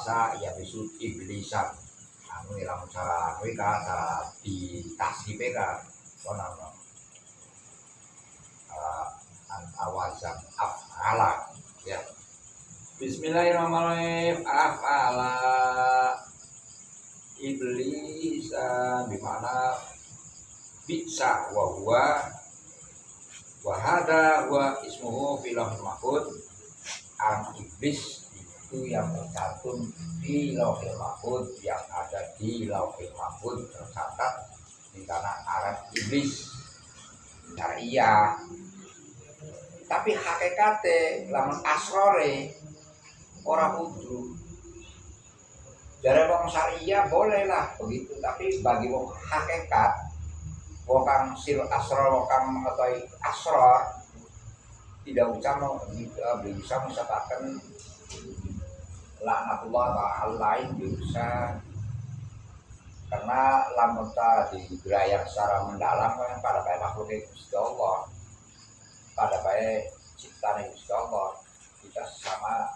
fasa ya bisu iblisan anu lamun cara kowe cara di tasrife ono an awazan afala ya. Bismillahirrahmanirrahim. Afala iblis bimana bisa wahada wa ismuhu filahul mahfud. Iblis itu yang tercantum di lauhil mahfud, yang ada di lauhil mahfud tercatat di tanah Arab iblis syariah. Tapi hakikate lamun asrore ora kudu. Jare wong syariah boleh lah begitu, tapi bagi wong hakikat, wong kang sir asrar, wong kang mengetahui asrar, tidak bisa mencatatkan laknatullah ta'ala lain bisa, karena lamun di gerayang secara mendalam kan pada baik makhluk Gusti Allah, pada baik ciptaan Gusti Allah, kita sama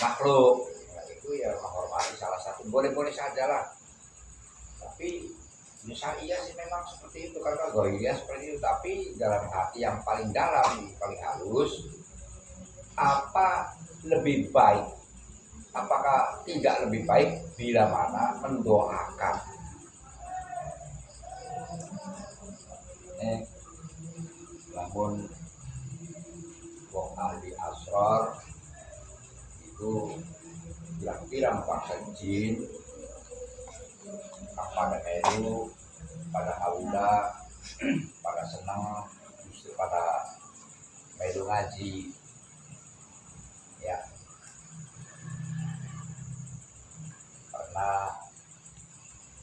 makhluk itu ya menghormati salah satu boleh-boleh saja lah. Tapi misal iya sih memang seperti itu, karena goyah seperti itu, tapi dalam hati yang paling dalam, paling halus, apa lebih baik, apakah tidak lebih baik bila mana mendoakan namun wong ahli asrar itu pirang-pirang bangsa jin pada melu, pada haula, pada senang, justru pada melu ngaji ya, karena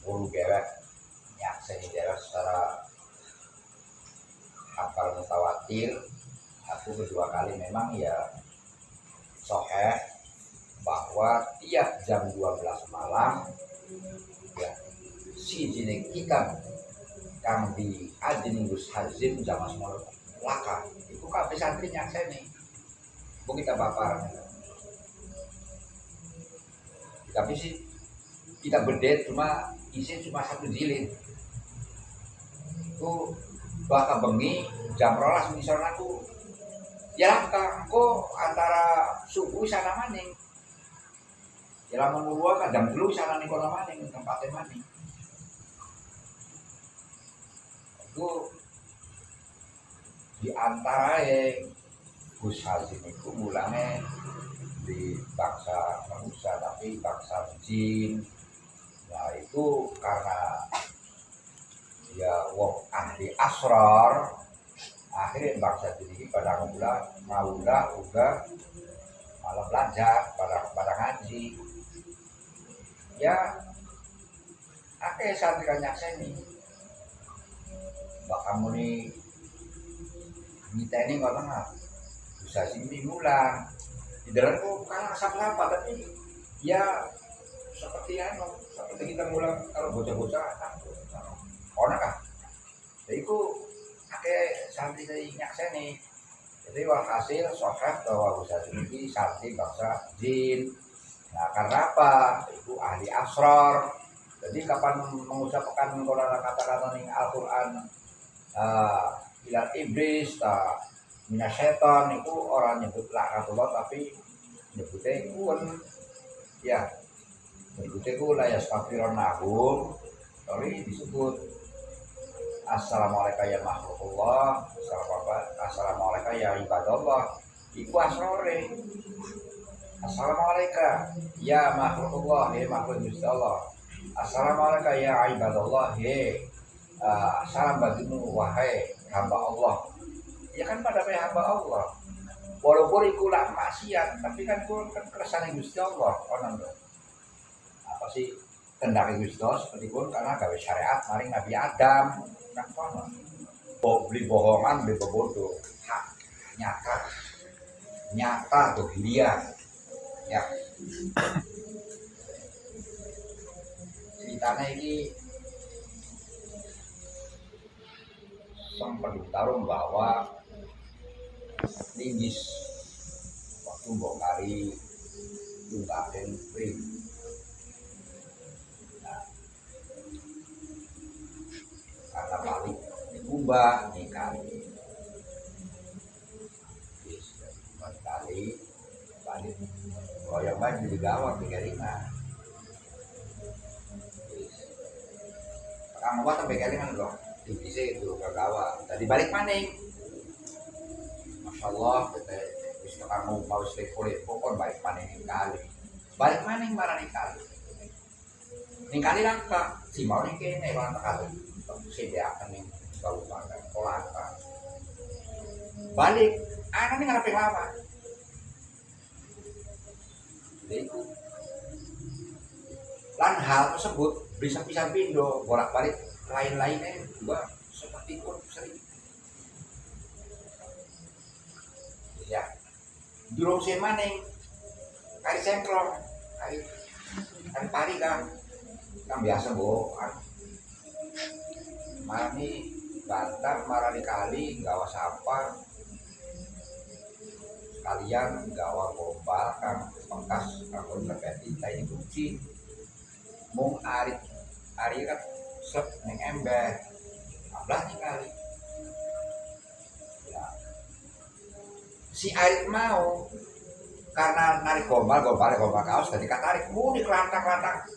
guru gewek nyakseni daerah secara hafal mutawatir. Aku kedua kali memang ya soheh bahwa tiap jam 12 malam ya si jenis ikan kang di adin Gus Hazim zaman semua laka itu kabeh santri nyakseni bu kita bapar, tapi sih kita bedet cuma isi cuma satu jilid itu bakal bengi jam 12 misalnya aku ya langkah kok antara subuh sana maning ya lama gua kadang dulu sana nih kono maning tempatnya maning itu di antara Gus Hazim itu mulanya di bangsa manusia tapi bangsa jin. Nah itu karena ya wong ahli asrar, akhirnya bangsa ini pada mula uga malah belajar pada ngaji ya. Akhirnya santri nyakseni mbak kamu nih kita ini ngomong bisa sini mulang di dalam kok kalah apa tapi ya seperti kita mulang kalau bocah-bocah orang kah jadi itu akhirnya santri saya nyakseni. Jadi walhasil sohab bahwa bisa ini santri bangsa jin. Nah karena apa? Itu ahli asrar. Jadi kapan mengucapkan kata-kata ning Al-Quran ilal iblis minasyaiton itu orang nyebut laknatullah tapi nyebutnya kun ya, nyebutnya kun la yastaghfirunahum, tapi disebut assalamualaikum ya makhlukullah, assalamualaikum ya ibadallah, iku asrore. Assalamualaikum ya makhlukullah, ya makhluk Gusti Allah. Assalamualaikum ya ibadallah, salam bagimu wahai hamba Allah. Ya kan pada hamba Allah. Walaupun iku lah maksiat, tapi kan itu kan kersane Gusti Allah, ono apa sih kendaki Gusti Allah seperti pun karena gawe syariat maring Nabi Adam. Kan kono beli bohongan beli bodoh hak nyata tuh dia ya. Ceritanya ini sempat bertarung bahwa linggis waktu bongkari tunggaken pring. Nah, karena balik dikumbah nih kali. Kali balik yang baju digawat di keringan. Kamu buat sampai keringan loh. Bisa itu kagawa. Tadi balik maning. Masya Allah, kita bisa kamu mau stay kulit, pokok balik maning kali. Balik maning marah nih kali. Nih kali langka, si mau nih kene orang kali. Si dia akan nih bau makan, kolaka. Balik, anak nih ngarepin lama. Jadi lan hal tersebut bisa pindo bolak-balik lain-lainnya juga seperti itu sering. Ya, durung sih maning, kari sengklong, kari pari kan biasa bohong. Malah nih bantar marah kali gawa sampah, kalian gawa gombal kan bekas kanggo terkait ini kunci. Mung ari kan sep neng ember, ablah nih kali. Ya. Si Arit mau karena narik gombal kaos tadi katarik di kelantak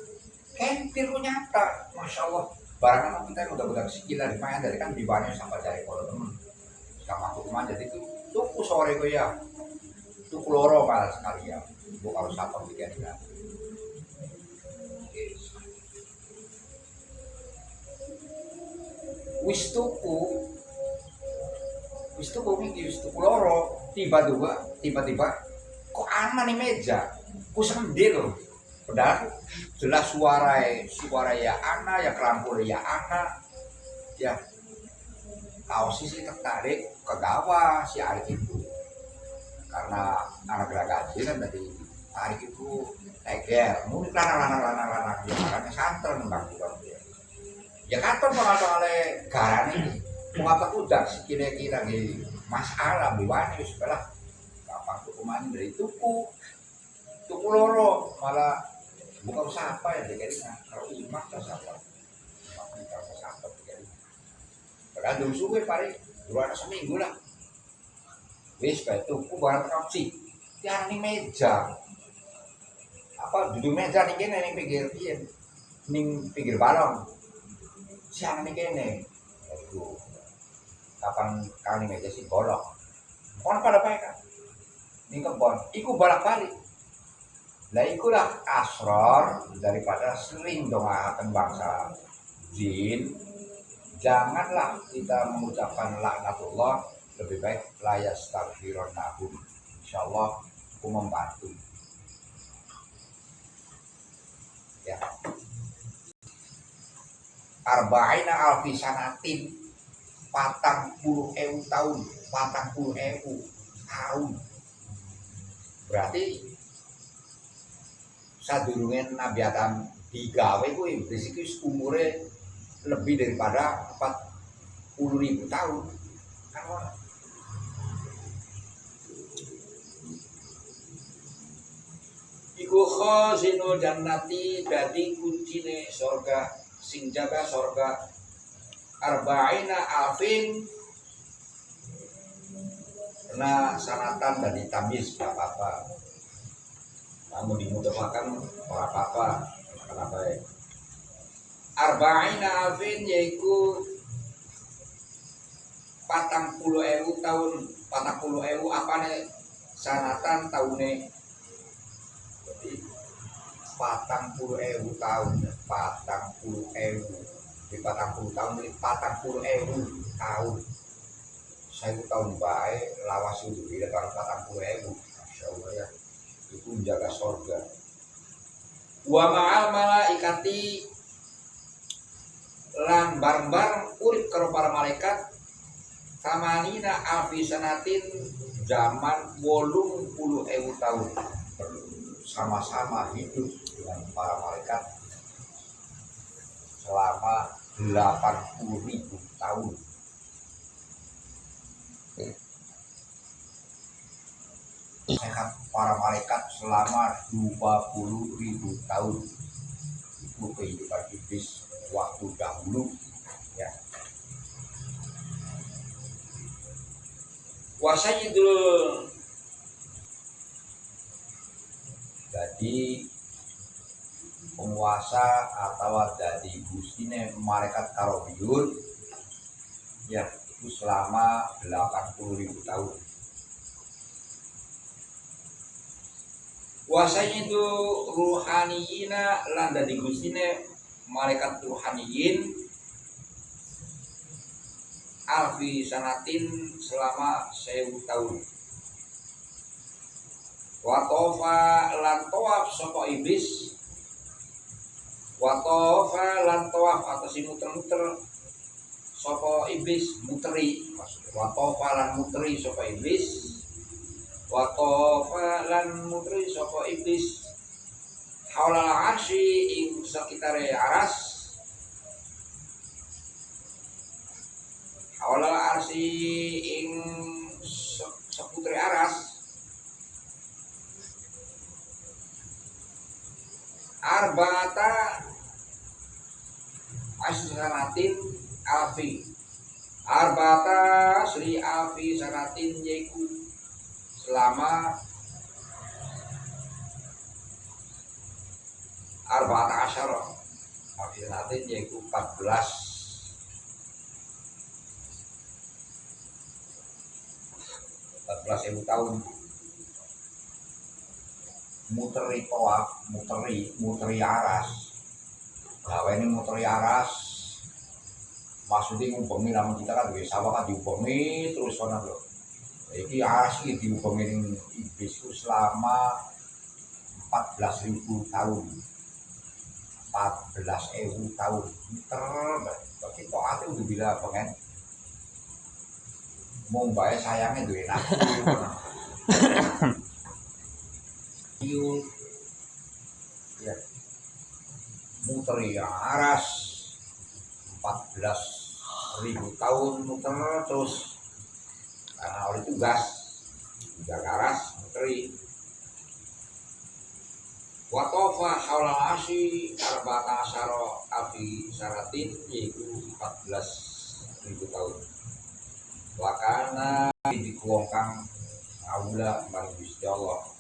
kentir nyata, masya Allah. Barangan kita yang udah sekilar di mana dari kan di banyak sampai dari kalau temen sama aku kemana jadi itu tuku sore gue ya tuku loro malah sekali ya bu kalau satu bikin kan wis tuku loro tiba-tiba kok aman nih meja ku sendiri loh padahal jelas suara ya ana ya kerampur ya ana ya kaos sih tertarik ke gawa si Arik itu karena anak geragaji kan tadi Arik itu teger mungkin lanang dia makanya santer bang ya kantor penonton oleh garan ini mengapa udah kira-kira di masalah biwani sebelah kapan hukuman dari tuku loro malah bukan siapa ya jadinya kalau imak tak siapa padahal dulu suwe pare dua seminggu lah wis kayak tuku barang kapsi tiang nih meja apa duduk meja nih kene ning pinggir balong siang nih kene itu kapan kali meja si bolong kon pada baik kan ning kebon iku balak-balik lah ikulah asror daripada sering doakan bangsa jin. Janganlah kita mengucapkan laknatullah, lebih baik layas taghfironnahum. Insyaallah aku membantu. Ya. Arba'ina alfi sanatin 40.000 tahun, 40.000 tahun. Berarti sadurunge Nabi Adam digawe kuwi berisiki umure lebih daripada 40.000 tahun kan iku khazinu jannati dadi kuncine surga sing jaga surga arba'ina alfin na sanatan dan ditamis gak apa-apa namun dimudahkan orang apa-apa kenapa ya arba'ina alfin yaitu 40.000 tahun 40.000 apa nih sanatan tahunnya jadi 40.000 tahun 40.000 di 40 tahun ini 40.000 tahun 1 tahun baik lawas itu tidak kalau 40.000 Masya Allah ya itu menjaga surga wa ma'al malaikati lan bareng-bareng urip karo para malaikat samanina alfi sanatin zaman 80.000 tahun sama-sama hidup dengan para malaikat selama 80.000 tahun. Sehat para malaikat selama 20.000 tahun. Itu kehidupan iblis waktu dahulu ya. Wasayyidul, jadi penguasa atau jadi gustine malaikat karobiyun ya, itu selama 80.000 tahun. Wasanya itu ruhaniyina lan dadi gustine malaikat ruhaniyin alfi sanatin selama 1000 tahun. Watofa lan tawaf sapa iblis, watofa lan tawaf atau si muter-muter sapa iblis, muteri maksudnya. Watofa lan muteri sapa iblis, watofa lan muteri sapa iblis haulal arsy ing sekitare aras, haulal arsy ing seputere aras, arba'ata asranatin alfi, arba'ata asri alfi sanatin yaitu selama arba'ata asyara alfi sanatin yaitu 14.000 tahun. Muteri toak, muteri aras. Gawe ini muteri aras. Maksudnya ngubengi lamun kita kan duwe sawah kan diubengi terus ana lho. Iki aras iki diubengi iblis ku selama 14.000 tahun. 14.000 tahun. Tapi kok ate udah bilang pengen mau bae sayangnya duwe nafsu. Ya, muteri aras 14.000 tahun muter terus karena oleh tugas aras muteri. Watofa haulal asy arba'ata asyara alfi sanatin yaitu 14.000 tahun. Wakana dikuongkang aula maring Gusti Allah.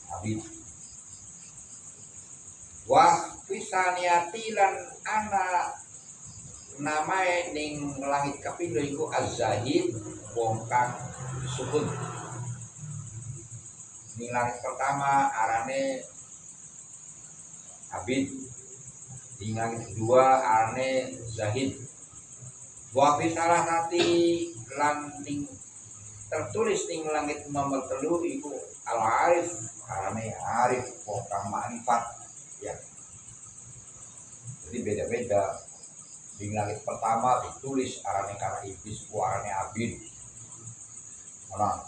Habib wa fisaniati lan ana namae ning langit kapindho iku Az-Zahid, wong kang sukun. Ning langit pertama arane Habib, ning langit kedua arane Zahid. Wa fisalasati lan ning tertulis ning langit nomor 3 iku Al-Arif, arane arif, wong kang makrifat ya. Jadi beda-beda. Di langit pertama ditulis arane karena iblis, arane abid. Nah,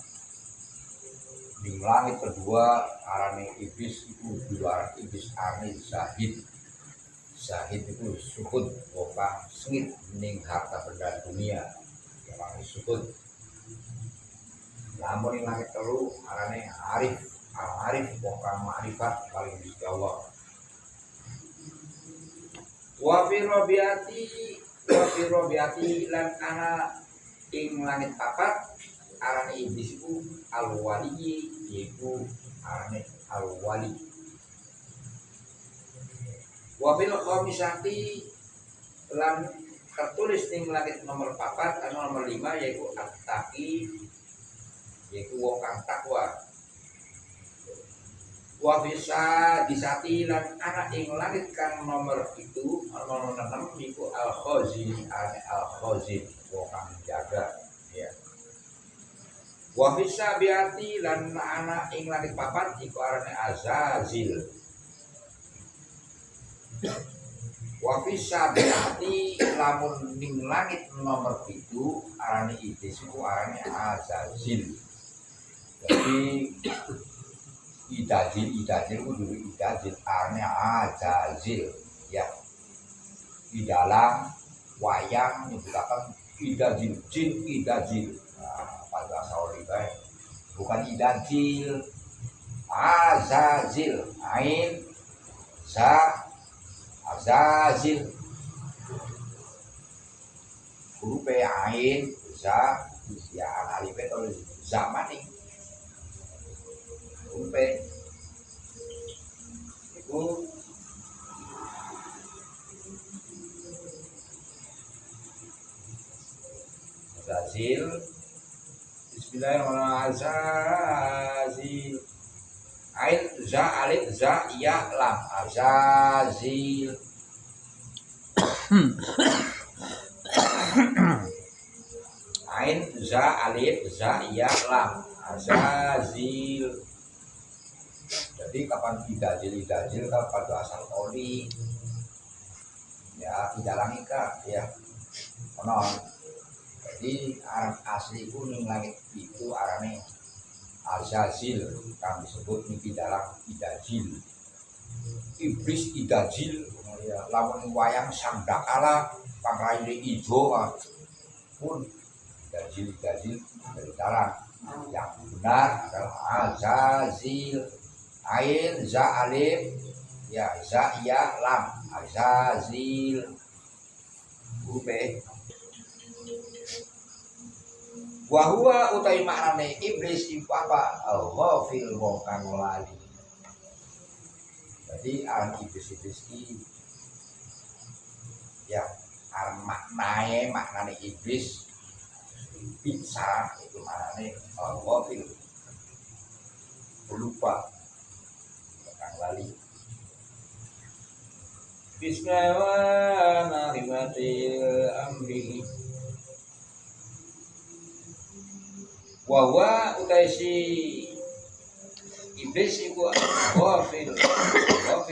di langit kedua arane iblis itu dua iblis arane Zahid. Zahid itu sukun, wong kang sengit ning harta benda dunia. Yang sukun. Namun yang langit telu arane arif, al-arif wong kang makrifat paling Gusti Allah. Wa fi rabiati lan ana ing langit papat arane iblis iku al-wali, yaiku arane al-wali. Wa fil khamisati lan tertulis ning langit nomor 4 atau nomor 5 yaitu at-taqi, yaitu wong kang takwa. Wa bisa disati lan anak ing langit kang nomor itu nomor 6 iku al-khazin, al-khazin wong kang jaga ya. Wa bisa biati lan anak ing langit papat iku arane Azazil. Wa bisa biati lamun ning langit nomor 7 arane iblis iku arane Azazil. Jadi idazil itu dulu idazil arne Azazil ya. Di dalam wayang menyebutkan idazil, jin idazil. Nah, pada sauri baik bukan idajil. Azazil, ain za azazil, huruf ain za ya alif itu zaman ini huruf itu azazil. Bismillahirrahmanirrahim. Ain za alif za ya lam azazil. Ain za alif za ya lam azazil. Jadi kapan idajil kapan pada asal oli ya tidak langika ya konon. Jadi aran asli kuning langit itu arane azazil kang disebut niki dalam idajil. Iblis idajil ya lamun wayang sangdakala pangraine ijo pun idajil dari dalam yang benar adalah azazil. Ain za alif ya za ya lam azazil. Wahua utai maknane iblis iku apa? Ghafil wong kang lali. Jadi aran iblis iki ya aran maknane iblis bisa itu maknane ghafil lupa kang lali. Bismillahirrahmanirrahim. Wawa utai si iblis iku ghafil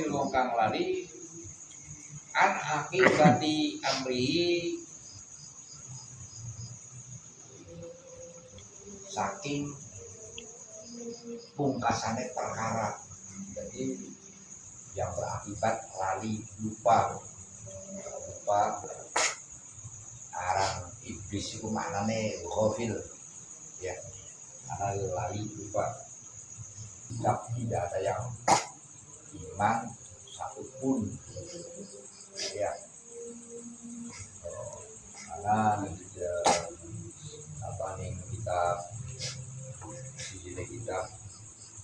wong kang lali an hakikati amrihi saking pungkasane perkara. Jadi yang berakibat lali lupa aran iblis iku maknane ghafil ya karena lali lupa. Tidak ada yang iman satupun ya karena apa nih kitab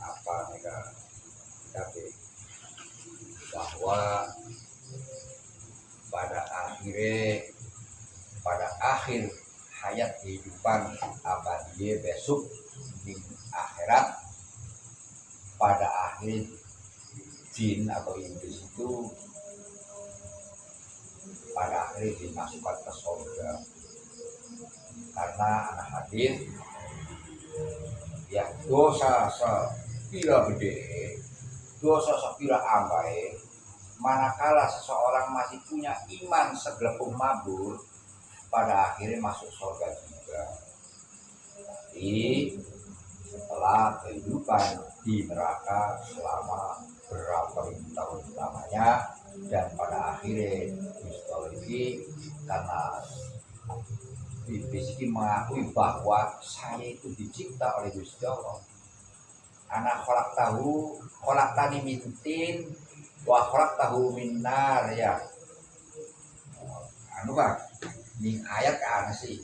apa mereka bahwa pada akhir hayat kehidupan abadi besok di akhirat, pada akhir jin atau iblis itu pada akhir dimasukkan ke surga. Karena anak hadis ya dosa sepira gede, dosa sepira ambai, manakala seseorang masih punya iman segelepung mabur, pada akhirnya masuk surga juga. Tapi setelah kehidupan di neraka selama berapa ribu tahun lamanya, dan pada akhirnya histologi karena iblis ini mengakui bahwa saya itu dicipta oleh Gusti Allah. Anak kolak tani mintin wa kolak tahu minar ya. Anu kan ning ayat kan sih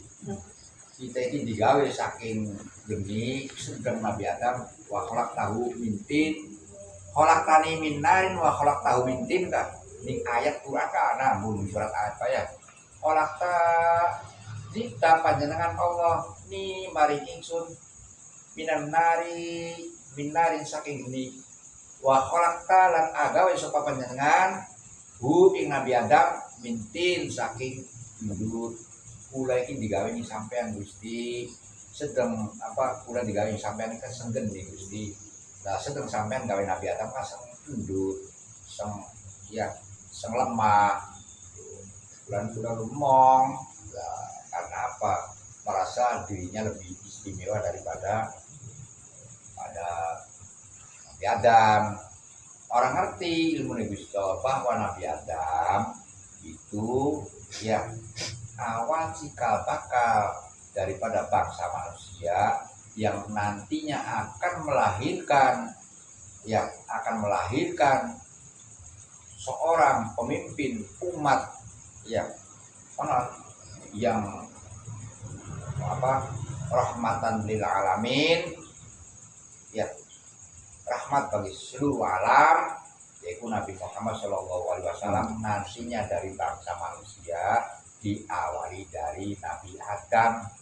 kita ini digawe saking geni sugeng Nabi Adam wa kholaq tahu mintin kholaq tani minarin wa kholaq tahu mintin kan ning ayat Quran kan mun surat apa ya kholaq ta cipta panjenengan Allah ni maring ingsun minarin saking geni wa kholaq ta lan agawe sapa panjenengan hu ing Nabi Adam mintin saking menurut kula iki digawe ning sampean Gusti sedeng apa kula digawe ning sampean iki senggen nih Gusti. Lah sedeng sampean gawe Nabi Adam kan seng endut, seng lemah. Kula lumong. Lah karena apa? Merasa dirinya lebih istimewa daripada Nabi Adam. Orang ngerti ilmu Gusti bahwa Nabi Adam itu ya awal cikal bakal daripada bangsa manusia yang nantinya akan melahirkan seorang pemimpin umat yang rahmatan lil alamin, ya, rahmat bagi seluruh alam, yaitu Nabi Muhammad SAW. Nasinya dari bangsa manusia diawali dari Nabi Adam